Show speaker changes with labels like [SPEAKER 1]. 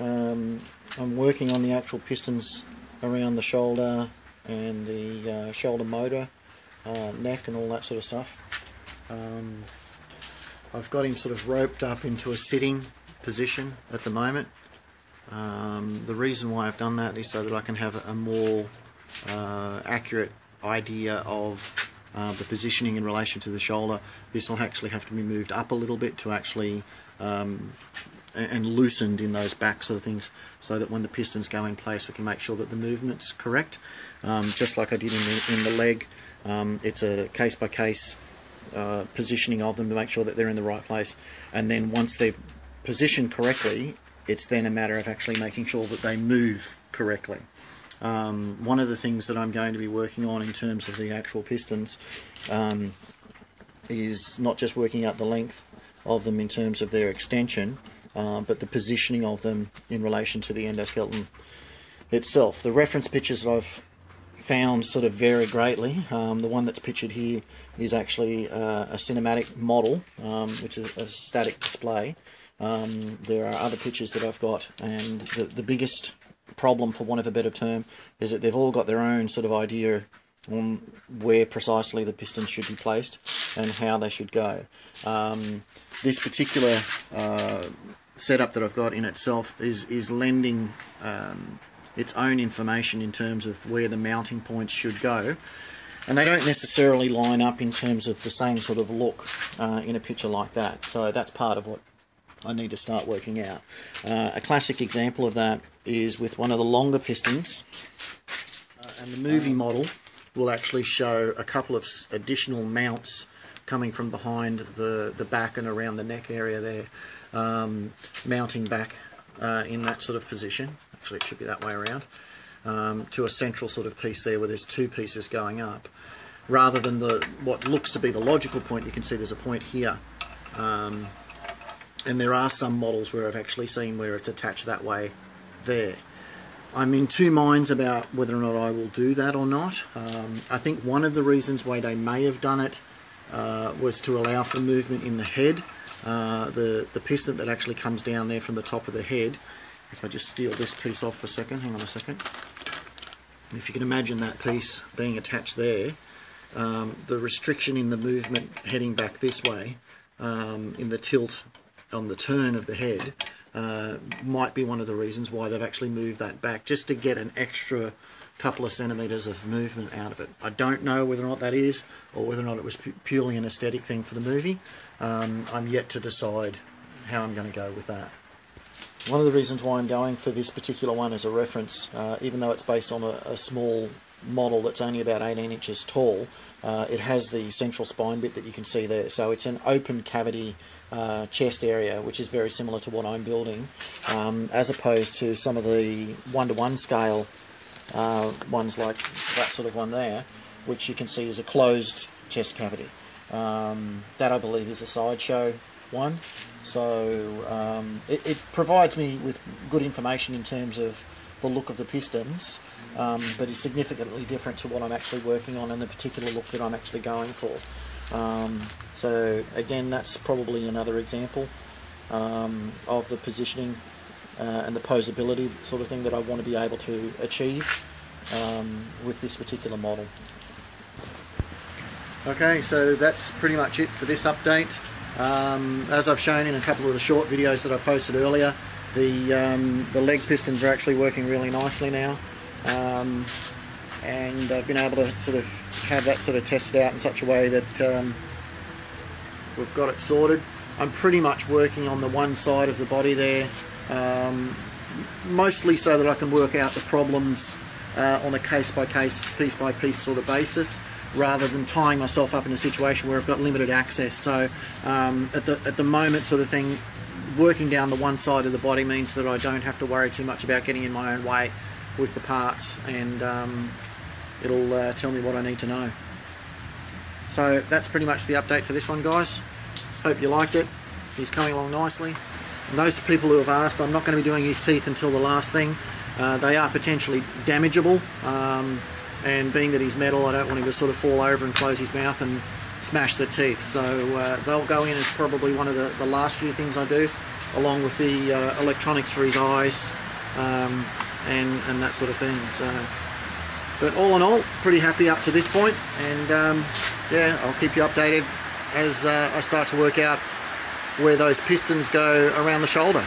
[SPEAKER 1] I'm working on the actual pistons around the shoulder and the shoulder motor, neck and all that sort of stuff. I've got him sort of roped up into a sitting position at the moment. The reason why I've done that is so that I can have a more accurate idea of the positioning in relation to the shoulder. This will actually have to be moved up a little bit to actually and loosened in those back sort of things, so that when the pistons go in place we can make sure that the movement's correct. Just like I did in the leg, it's a case by case positioning of them to make sure that they're in the right place, and then once they're positioned correctly, it's then a matter of actually making sure that they move correctly. One of the things that I'm going to be working on in terms of the actual pistons is not just working out the length of them in terms of their extension, but the positioning of them in relation to the endoskeleton itself. The reference pictures that I've found sort of vary greatly. The one that's pictured here is actually a cinematic model, which is a static display. There are other pictures that I've got, and the biggest problem, for want of a better term, is that they've all got their own sort of idea on where precisely the pistons should be placed and how they should go. This particular setup that I've got in itself is lending its own information in terms of where the mounting points should go, and they don't necessarily line up in terms of the same sort of look in a picture like that. So that's part of what I need to start working out. A classic example of that is with one of the longer pistons, and the movie model will actually show a couple of additional mounts coming from behind the back and around the neck area there, mounting back in that sort of position. Actually, it should be that way around, to a central sort of piece there where there's two pieces going up, rather than what looks to be the logical point. You can see there's a point here, and there are some models where I've actually seen where it's attached that way there. I'm in two minds about whether or not I will do that or not. I think one of the reasons why they may have done it was to allow for movement in the head. The piston that actually comes down there from the top of the head, if I just steal this piece off for a second, hang on a second. If you can imagine that piece being attached there, the restriction in the movement heading back this way, in the tilt on the turn of the head, might be one of the reasons why they've actually moved that back, just to get an extra couple of centimetres of movement out of it. I don't know whether or not that is, or whether or not it was purely an aesthetic thing for the movie. I'm yet to decide how I'm going to go with that. One of the reasons why I'm going for this particular one as a reference, even though it's based on a small model that's only about 18 inches tall, it has the central spine bit that you can see there. So it's an open cavity chest area, which is very similar to what I'm building, as opposed to some of the one-to-one scale ones like that sort of one there, which you can see is a closed chest cavity. That, I believe, is a sideshow one. So it provides me with good information in terms of the look of the pistons, but is significantly different to what I'm actually working on and the particular look that I'm actually going for. So again, that's probably another example of the positioning and the posability sort of thing that I want to be able to achieve with this particular model. Okay, so that's pretty much it for this update. As I've shown in a couple of the short videos that I posted earlier, the leg pistons are actually working really nicely now, and I've been able to sort of have that sort of tested out in such a way that we've got it sorted. I'm pretty much working on the one side of the body there, mostly so that I can work out the problems on a case-by-case, piece-by-piece sort of basis, rather than tying myself up in a situation where I've got limited access. So at the moment sort of thing, working down the one side of the body means that I don't have to worry too much about getting in my own way with the parts, and it'll tell me what I need to know. So that's pretty much the update for this one, guys. Hope you liked it. He's coming along nicely. And those people who have asked, I'm not going to be doing his teeth until the last thing. They are potentially damageable, and being that he's metal, I don't want him to sort of fall over and close his mouth and smash the teeth. So they'll go in as probably one of the last few things I do. along with the electronics for his eyes, and that sort of thing. So, but all in all, pretty happy up to this point, and yeah, I'll keep you updated as I start to work out where those pistons go around the shoulder.